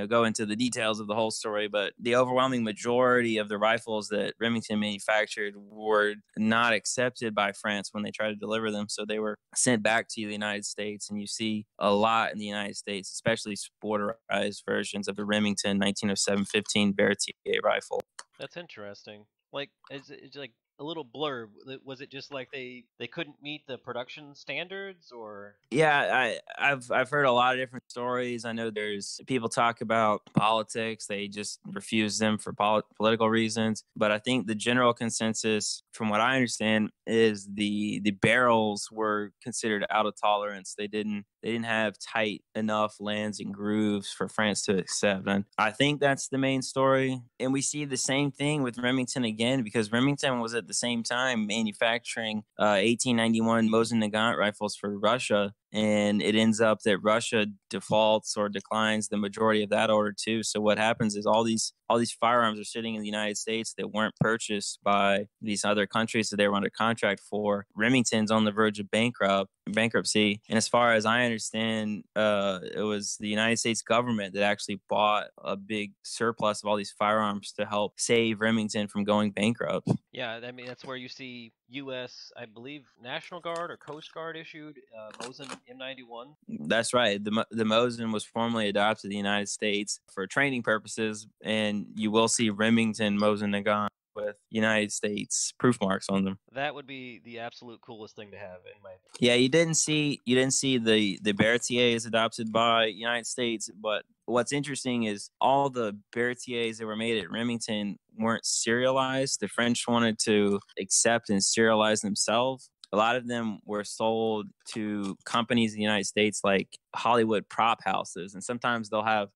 go into the details of the whole story, but the overwhelming majority of the rifles that Remington manufactured were not accepted by France when they tried to deliver them, so they were sent back to the United States, and you see a lot in the United States, especially sporterized versions of the Remington 1907/15 Berthier rifle. That's interesting. Like, it's like a little blurb. Was it just like they couldn't meet the production standards, or? Yeah, I've heard a lot of different stories. I know there's people talk about politics. They just refuse them for political reasons. But I think the general consensus, from what I understand, is the barrels were considered out of tolerance. They didn't they didn't have tight enough lands and grooves for France to accept. And I think that's the main story. And we see the same thing with Remington again, because Remington was at the same time manufacturing 1891 Mosin-Nagant rifles for Russia. And it ends up that Russia defaults or declines the majority of that order too. So what happens is all these firearms are sitting in the United States that weren't purchased by these other countries that they were under contract for. Remington's on the verge of bankruptcy. And as far as I understand, it was the United States government that actually bought a big surplus of all these firearms to help save Remington from going bankrupt. Yeah, I mean, that's where you see U.S., I believe, National Guard or Coast Guard issued Mosin M91. That's right. The Mosin was formally adopted in the United States for training purposes, and you will see Remington Mosin-Nagant with United States proof marks on them. That would be the absolute coolest thing to have, in my opinion. Yeah, you didn't see the Bertier is adopted by United States, but what's interesting is all the Bertiers that were made at Remington weren't serialized. The French wanted to accept and serialize themselves. A lot of them were sold to companies in the United States like Hollywood prop houses. And sometimes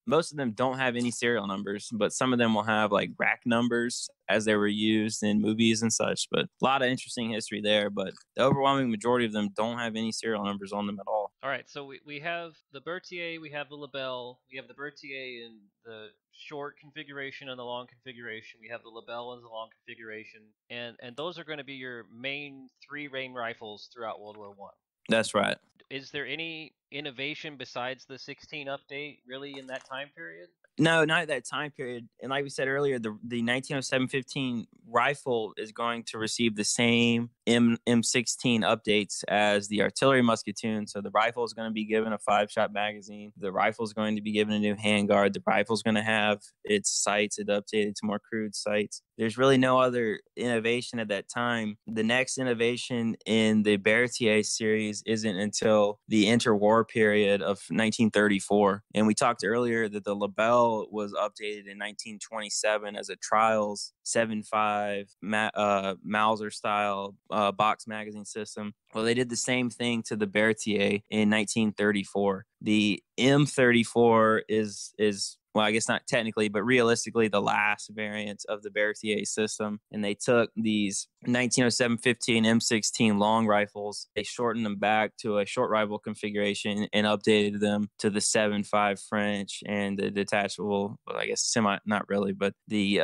most of them don't have any serial numbers, but some of them will have like rack numbers as they were used in movies and such. But a lot of interesting history there. But the overwhelming majority of them don't have any serial numbers on them at all. All right, so we have the Bertier, we have the Lebel, we have the Bertier in the short configuration and the long configuration. We have the Lebel in the long configuration, and those are going to be your main 3 rifles throughout World War One. That's right. Is there any innovation besides the 16 update really in that time period? No, not that time period. And like we said earlier, the 1907-15 rifle is going to receive the same M16 updates as the artillery Musketoon. So the rifle is going to be given a 5-shot magazine. The rifle is going to be given a new handguard. The rifle is going to have its sights updated to more crude sights. There's really no other innovation at that time. The next innovation in the Bertier series isn't until the interwar period of 1934. And we talked earlier that the Lebel was updated in 1927 as a trials 7.5 Mauser style box magazine system. Well, they did the same thing to the Bertier in 1934. The M34 is well, I guess not technically, but realistically, the last variant of the Bertier system. And they took these 1907-15 M16 long rifles, they shortened them back to a short rifle configuration and updated them to the 7.5 French and the detachable, well, I guess not really, but the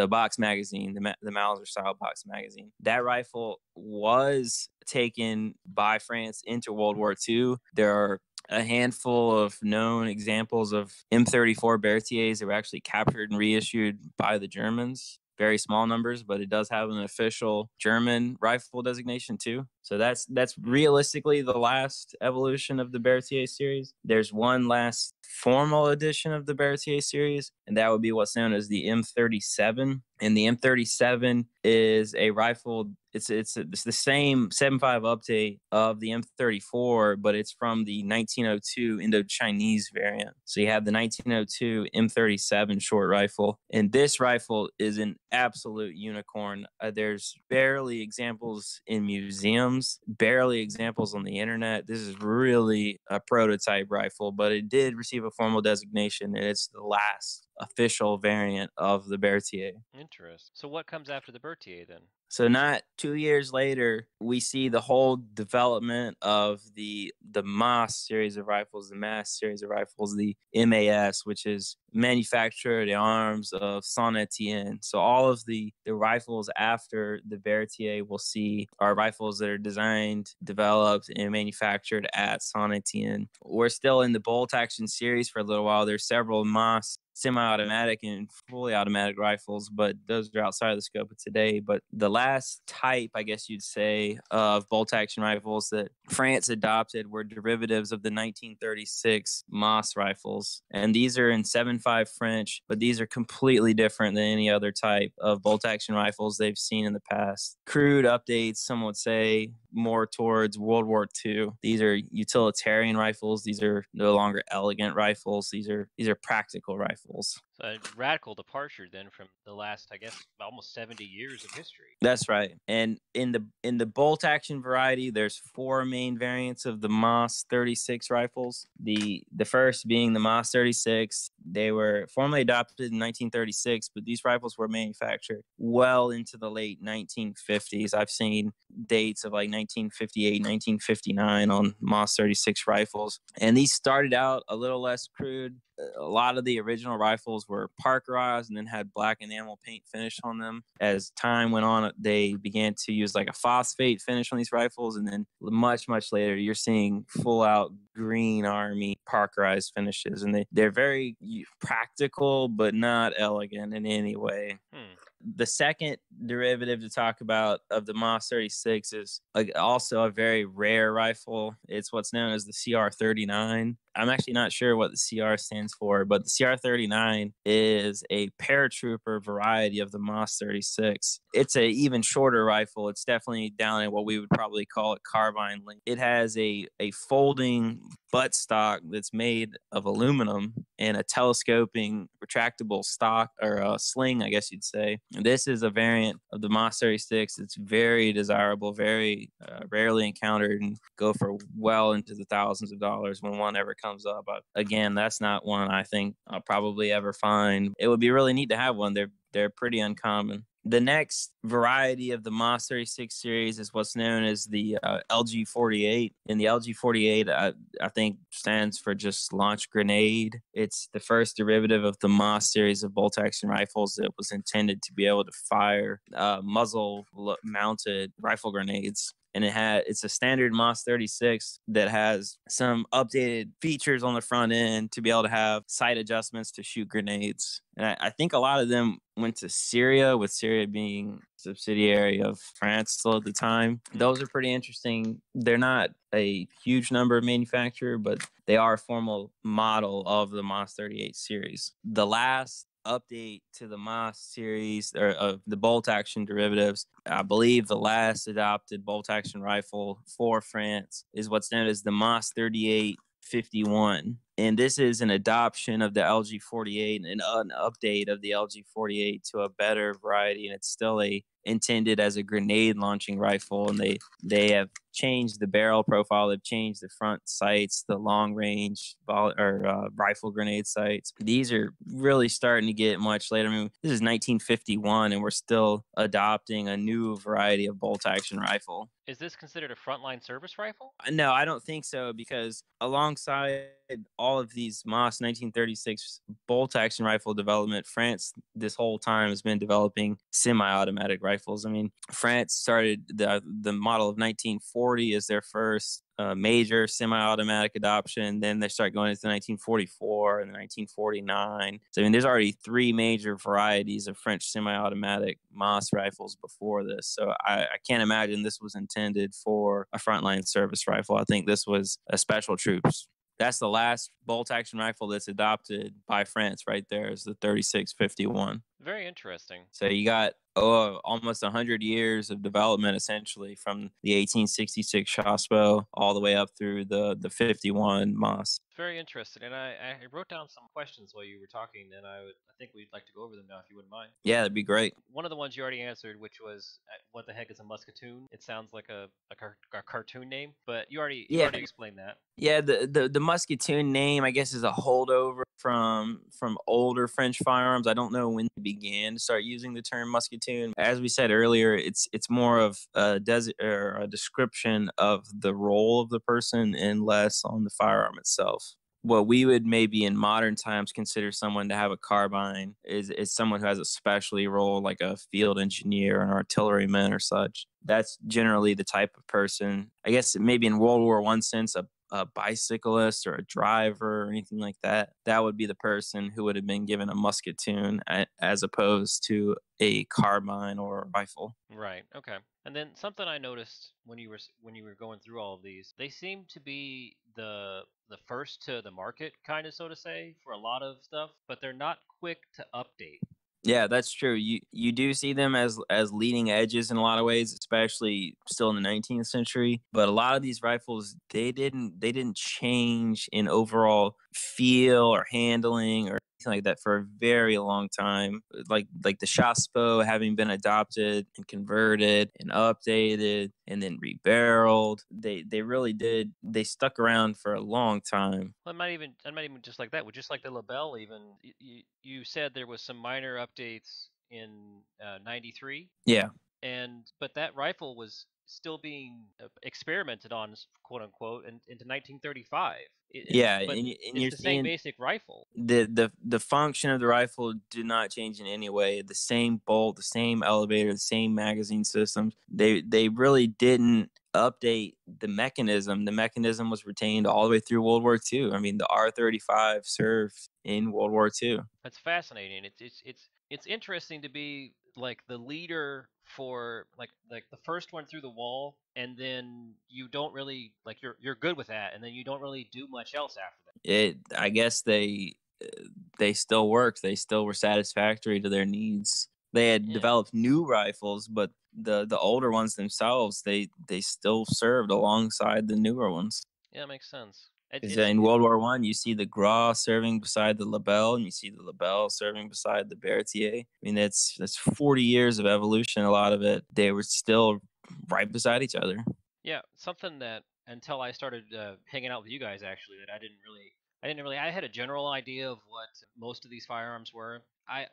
box magazine, the Mauser style box magazine. That rifle was taken by France into World War II. There are a handful of known examples of M34 Bertiers that were actually captured and reissued by the Germans. Very small numbers, but it does have an official German rifle designation too. So that's realistically the last evolution of the Bertier series. There's one last formal edition of the Bertier series, and that would be what's known as the M37. And the M37 is a rifle. It's the same 7.5 update of the M34, but it's from the 1902 Indo-Chinese variant. So you have the 1902 M37 Short Rifle, and this rifle is an absolute unicorn. There's barely examples in museums, barely examples on the internet. This is really a prototype rifle, but it did receive a formal designation, and it's the last official variant of the Bertier. Interesting. So what comes after the Bertier then? So not 2 years later, we see the whole development of the MAS series of rifles, the MAS series of rifles, the MAS, which is Manufacture des Armes of Saint-Étienne. So all of the rifles after the Bertier we'll see are rifles that are designed, developed, and manufactured at Saint-Étienne. We're still in the bolt action series for a little while. There's several MAS semi-automatic and fully automatic rifles, but those are outside of the scope of today. But the last type, I guess you'd say, of bolt-action rifles that France adopted were derivatives of the 1936 MAS rifles. And these are in 7.5 French, but these are completely different than any other type of bolt-action rifles they've seen in the past. Crude updates, some would say, more towards World War II. These are utilitarian rifles. These are no longer elegant rifles. These are practical rifles. A radical departure then from the last, I guess, almost 70 years of history. That's right. And in the bolt action variety, there's 4 main variants of the MOS 36 rifles. The first being the MOS 36. They were formally adopted in 1936, but these rifles were manufactured well into the late 1950s. I've seen dates of like 1958, 1959 on MOS 36 rifles. And these started out a little less crude. A lot of the original rifles were parkerized and then had black enamel paint finish on them. As time went on, they began to use like a phosphate finish on these rifles, and then much later, you're seeing full out green army parkerized finishes, and they're very practical but not elegant in any way. The second derivative to talk about of the MOS 36 is also a very rare rifle. It's what's known as the CR39. I'm actually not sure what the CR stands for, but the CR39 is a paratrooper variety of the MOS 36. It's an even shorter rifle. It's definitely down at what we would probably call a carbine length. It has a folding buttstock that's made of aluminum and a telescoping retractable stock or a sling, I guess you'd say. And this is a variant of the MOS 36. It's very desirable, very rarely encountered, and go for well into the thousands of dollars when one ever comes up. But again, that's not one I think I'll probably ever find. It would be really neat to have one. They're pretty uncommon. The next variety of the MOS 36 series is what's known as the LG48. And the LG48, I think, stands for just launch grenade. It's the first derivative of the MOS series of bolt-action rifles that was intended to be able to fire muzzle-mounted rifle grenades. And it's a standard MOS 36 that has some updated features on the front end to be able to have sight adjustments to shoot grenades. And I think a lot of them went to Syria, with Syria being a subsidiary of France still at the time. Those are pretty interesting. They're not a huge number of manufacturers, but they are a formal model of the MOS 38 series. The last update to the MOS series or of the bolt action derivatives, I believe the last adopted bolt action rifle for France is what's known as the MOS 3851. And this is an adoption of the LG48 and an update of the LG48 to a better variety. And it's still intended as a grenade launching rifle. And they have changed the barrel profile. They've changed the front sights, the long range rifle grenade sights. These are really starting to get much later. I mean, this is 1951 and we're still adopting a new variety of bolt action rifle. Is this considered a frontline service rifle? No, I don't think so, because alongside all of these MOS 1936 bolt action rifle development, France this whole time has been developing semi-automatic rifles. I mean, France started the model of 1940 as their first major semi-automatic adoption. Then they start going into 1944 and 1949. So I mean, there's already 3 major varieties of French semi-automatic MOS rifles before this. So I can't imagine this was intended for a frontline service rifle. I think this was a special troops. That's the last bolt-action rifle that's adopted by France right there, is the 3651. Very interesting. So you got almost 100 years of development, essentially, from the 1866 Chassepot all the way up through the 51 MOS. Very interesting. And I wrote down some questions while you were talking, and I think we'd like to go over them now, if you wouldn't mind. Yeah, that'd be great. One of the ones you already answered, which was what the heck is a Musketoon? It sounds like a cartoon name, but you already explained that. Yeah, the Musketoon name, I guess, is a holdover from older French firearms. I don't know when they began to start using the term Musketoon. As we said earlier, it's more of a description of the role of the person and less on the firearm itself. What we would maybe in modern times consider someone to have a carbine is someone who has a specialty role, like a field engineer, an artilleryman or such. That's generally the type of person, I guess maybe in World War I sense, a bicyclist or a driver or anything like that. That would be the person who would have been given a Musketoon as opposed to a carbine or a rifle. Right. Okay. And then something I noticed when you were going through all of these, they seem to be the first to the market, kind of, so to say, for a lot of stuff, but they're not quick to update. Yeah, that's true. You do see them as leading edges in a lot of ways, especially still in the 19th century. But a lot of these rifles, they didn't change in overall feel or handling or like that for a very long time. Like the Chassepot having been adopted and converted and updated and then rebarreled. They really did. They stuck around for a long time. Well, I'm not even just like that. With just like the Lebel, even you said there was some minor updates in '93. Yeah. But that rifle was still being experimented on, quote unquote, into 1935. Yeah, But and it's you're the same seeing basic rifle. the function of the rifle did not change in any way. The same bolt, the same elevator, the same magazine systems. They really didn't update the mechanism. The mechanism was retained all the way through World War II. I mean, the R-35 served in World War II. That's fascinating. It's interesting to be like the leader for like the first one through the wall, and then you don't really like you're good with that, and then you don't really do much else after that. I guess they still worked. They still were satisfactory to their needs. They had Yeah, developed new rifles, but the older ones themselves, they still served alongside the newer ones. yeah, it makes sense. Because in World War One, you see the Gras serving beside the Lebel, and you see the Lebel serving beside the Bertier. I mean, that's 40 years of evolution. A lot of it, they were still right beside each other. Yeah, something that until I started hanging out with you guys, actually, that I didn't really, I had a general idea of what most of these firearms were.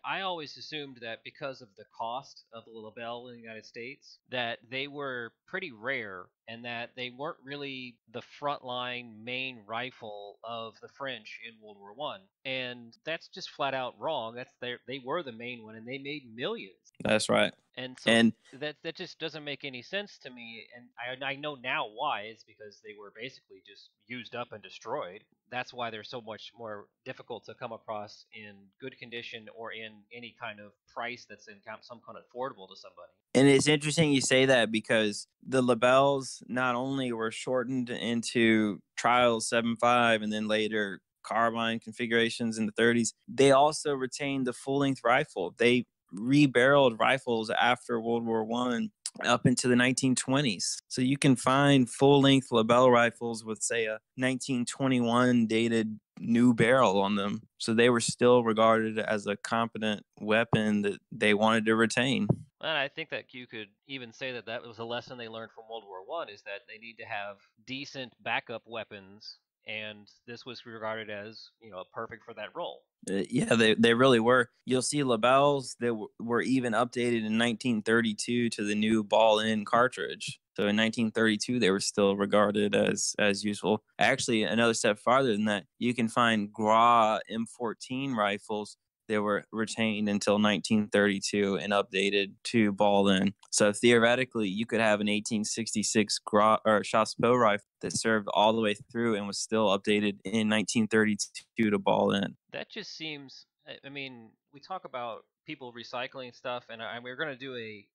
I always assumed that because of the cost of the Lebel in the United States, that they were pretty rare and that they weren't really the frontline main rifle of the French in World War One. And that's just flat out wrong. They were the main one and they made millions. That's right. And so And that just doesn't make any sense to me. And I know now why. It's because they were basically just used up and destroyed. That's why they're so much more difficult to come across in good condition or in any kind of price that's in some kind of affordable to somebody. And it's interesting you say that because the Lebels not only were shortened into Trials 7.5 and then later carbine configurations in the 30s, they also retained the full length rifle. They rebarreled rifles after World War One up into the 1920s. So you can find full length Lebel rifles with, say, a 1921 dated new barrel on them. So they were still regarded as a competent weapon that they wanted to retain. And I think that you could even say that that was a lesson they learned from World War One is that they need to have decent backup weapons, and this was regarded as perfect for that role. Yeah, they really were. You'll see Lebels that were even updated in 1932 to the new ball-in cartridge. So in 1932, they were still regarded as useful. Actually, another step farther than that, you can find Gras M14 rifles that were retained until 1932 and updated to ball-in. So theoretically, you could have an 1866 Gras or Chassepot rifle that served all the way through and was still updated in 1932 to ball-in. That just seems. I mean, we talk about people recycling stuff, and we're going to do a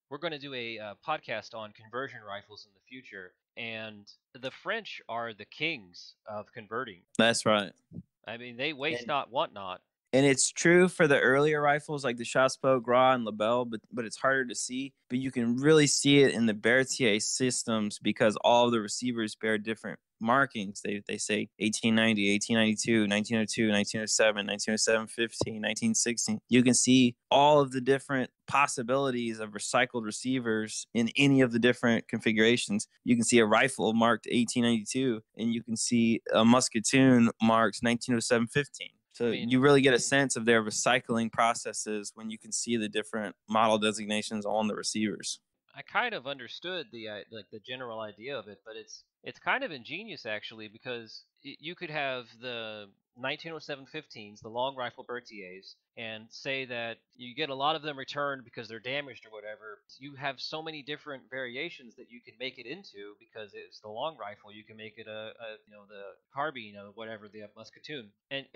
podcast on conversion rifles in the future. And the French are the kings of converting. That's right. I mean, they waste And not, want not. And it's true for the earlier rifles like the Chassepot, Gras, and Lebel, but it's harder to see. But you can really see it in the Bertier systems because all of the receivers bear different markings. They say 1890, 1892, 1902, 1907, 1907, 15, 1916. You can see all of the different possibilities of recycled receivers in any of the different configurations. You can see a rifle marked 1892, and you can see a Musketoon marked 1907, 15. So I mean, you really get a sense of their recycling processes when you can see the different model designations on the receivers. I kind of understood the general idea of it, but it's kind of ingenious actually because you could have the 1907 15s, the long rifle Bertiers, and say that you get a lot of them returned because they're damaged or whatever. You have so many different variations that you can make it into because it's the long rifle. You can make it a the carbine or whatever, the Musketoon, and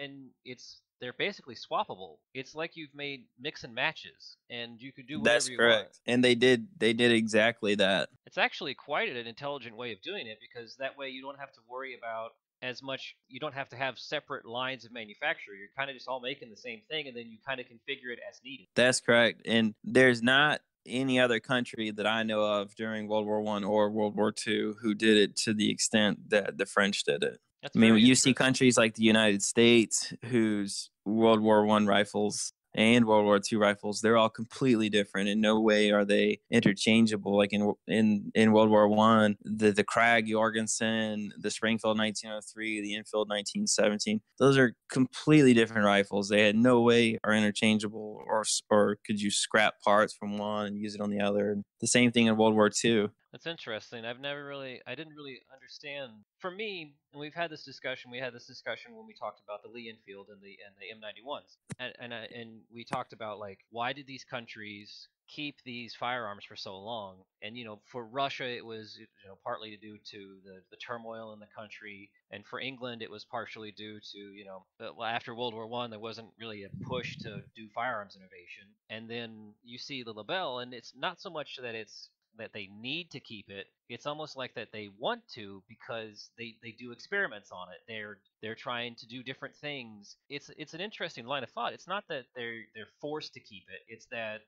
they're basically swappable. It's like you've made mix and matches, and you could do whatever That's you want. correct. And they did exactly that. It's actually quite an intelligent way of doing it because that way you don't have to worry about as much. You don't have to have separate lines of manufacture. You're kind of just all making the same thing, and then you kind of configure it as needed. That's correct. And there's not any other country that I know of during World War I or World War II who did it to the extent that the French did it. That's I mean, very you see interesting. countries like the United States, whose World War I rifles and World War II rifles, they're all completely different. In no way are they interchangeable. Like in World War I, the Krag Jorgensen, the Springfield 1903, the Enfield 1917, those are completely different rifles. They had no way are interchangeable, or could you scrap parts from one and use it on the other. The same thing in World War II. That's interesting. I didn't really understand. For me, and we've had this discussion. We had this discussion when we talked about the Lee Enfield and the M91s, and we talked about like why did these countries keep these firearms for so long? And for Russia, it was partly due to the turmoil in the country, and for England, it was partially due to well, after World War One, there wasn't really a push to do firearms innovation, and then you see the Lebel, and it's not so much that they need to keep it. It's almost like that they want to because they do experiments on it. They're trying to do different things. It's an interesting line of thought. It's not that they're forced to keep it. It's that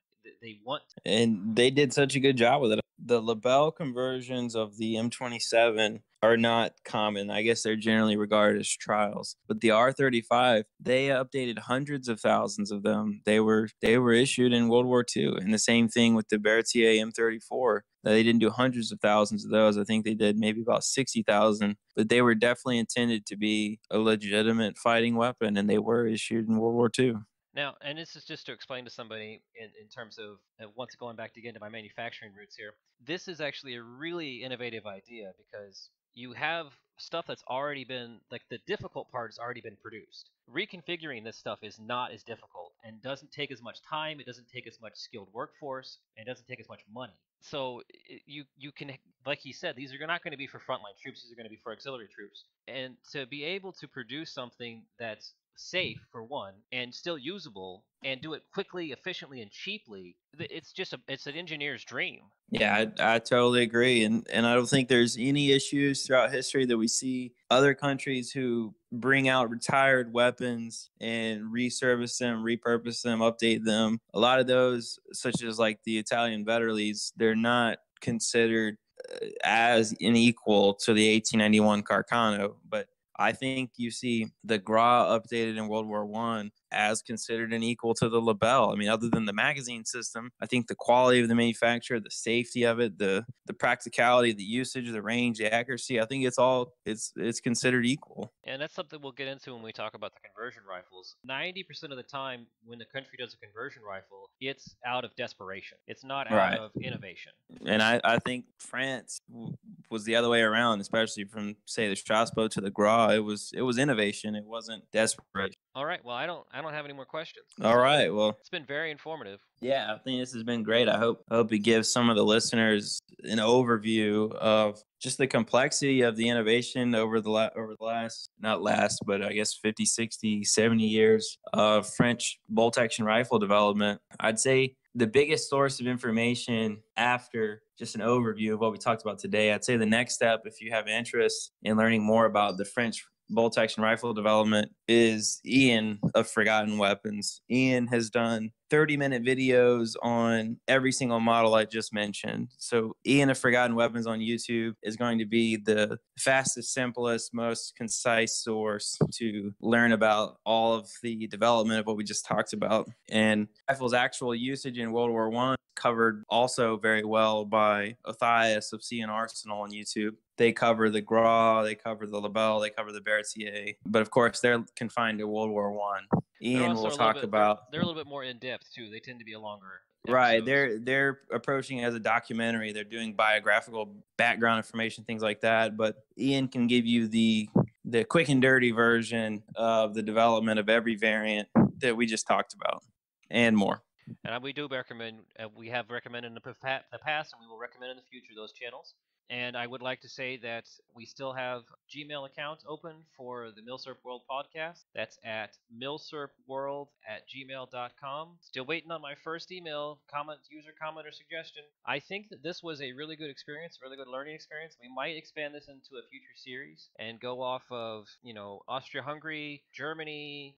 they want to. And they did such a good job with it. The Lebel conversions of the M27 are not common. I guess they're generally regarded as trials. But the R35, they updated hundreds of thousands of them. They were issued in World War II. And the same thing with the Bertier M34. They didn't do hundreds of thousands of those. I think they did maybe about 60,000. But they were definitely intended to be a legitimate fighting weapon, and they were issued in World War II. Now, and this is just to explain to somebody in terms of once going back again to my manufacturing roots here, this is actually a really innovative idea because you have stuff that's already been, like the difficult part has already been produced. Reconfiguring this stuff is not as difficult and doesn't take as much time, it doesn't take as much skilled workforce, and it doesn't take as much money. So you can, like he said, these are not going to be for frontline troops, these are going to be for auxiliary troops. And to be able to produce something that's safe for one and still usable and do it quickly, efficiently, and cheaply, it's an engineer's dream. Yeah, I totally agree. And I don't think there's any issues throughout history that we see other countries who bring out retired weapons and resurface them, repurpose them, update them. A lot of those, such as like the Italian Veterlies, they're not considered as an equal to the 1891 Carcano, but I think you see the Gra updated in World War One as considered an equal to the Lebel. I mean, other than the magazine system, I think the quality of the manufacturer, the safety of it, the practicality, the usage, the range, the accuracy, I think it's considered equal. And that's something we'll get into when we talk about the conversion rifles. 90% of the time, when the country does a conversion rifle, it's out of desperation. It's not out Right. of innovation. And I think France was the other way around, especially from say the Strasbourg to the Gra. It was innovation. It wasn't desperation. All right. Well, I don't have any more questions. All So right. Well, it's been very informative. yeah, I think this has been great. I hope it gives some of the listeners an overview of just the complexity of the innovation over the last, not last, but I guess 50, 60, 70 years of French bolt action rifle development. I'd say the biggest source of information after just an overview of what we talked about today, I'd say the next step, if you have interest in learning more about the French bolt action rifle development, is Ian of Forgotten Weapons. Ian has done 30-minute videos on every single model I just mentioned. So Ian of Forgotten Weapons on YouTube is going to be the fastest, simplest, most concise source to learn about all of the development of what we just talked about. And rifle's actual usage in World War I covered also very well by Othnius of Sea and Arsenal on YouTube. They cover the Gra, they cover the Lebel, they cover the Bertier, but of course they're confined to World War One. They're Ian also will a little talk bit about. they're a little bit more in depth too. They tend to be a longer Right. episodes. They're approaching it as a documentary. They're doing biographical background information, things like that. But Ian can give you the quick and dirty version of the development of every variant that we just talked about and more. And we do recommend, we have recommended in the past, and we will recommend in the future those channels. And I would like to say that we still have Gmail accounts open for the Milsurp World podcast. That's at milsurpworld@gmail.com. Still waiting on my first email, user comment, or suggestion. I think that this was a really good experience, really good learning experience. We might expand this into a future series and go off of, Austria-Hungary, Germany,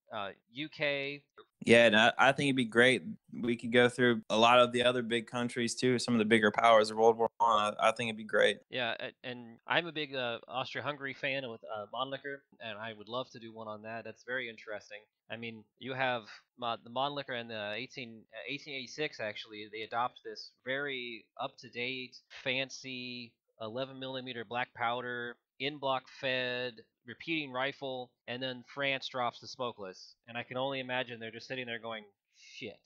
UK, Yeah, and I think it'd be great. We could go through a lot of the other big countries too, some of the bigger powers of World War One. I think it'd be great. Yeah, and I'm a big Austria-Hungary fan with Mannlicher, and I would love to do one on that. That's very interesting. I mean, you have the Mannlicher in the 1886, actually. They adopt this very up-to-date, fancy 11 millimeter black powder, in-block fed, repeating rifle, and then France drops the smokeless. And I can only imagine they're just sitting there going, shit.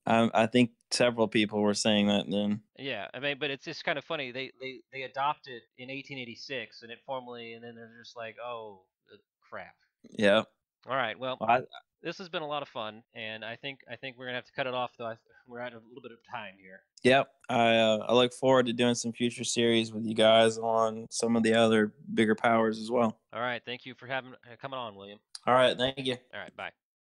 I think several people were saying that then. Yeah, I mean, but it's just kind of funny. They adopted in 1886, and then they're just like, oh, crap. Yeah. All right, well, Well, this has been a lot of fun, and I think we're gonna have to cut it off though. We're at a little bit of time here. yep. I look forward to doing some future series with you guys on some of the other bigger powers as well. All right, thank you for having coming on, William. All right. Thank you. All right, bye.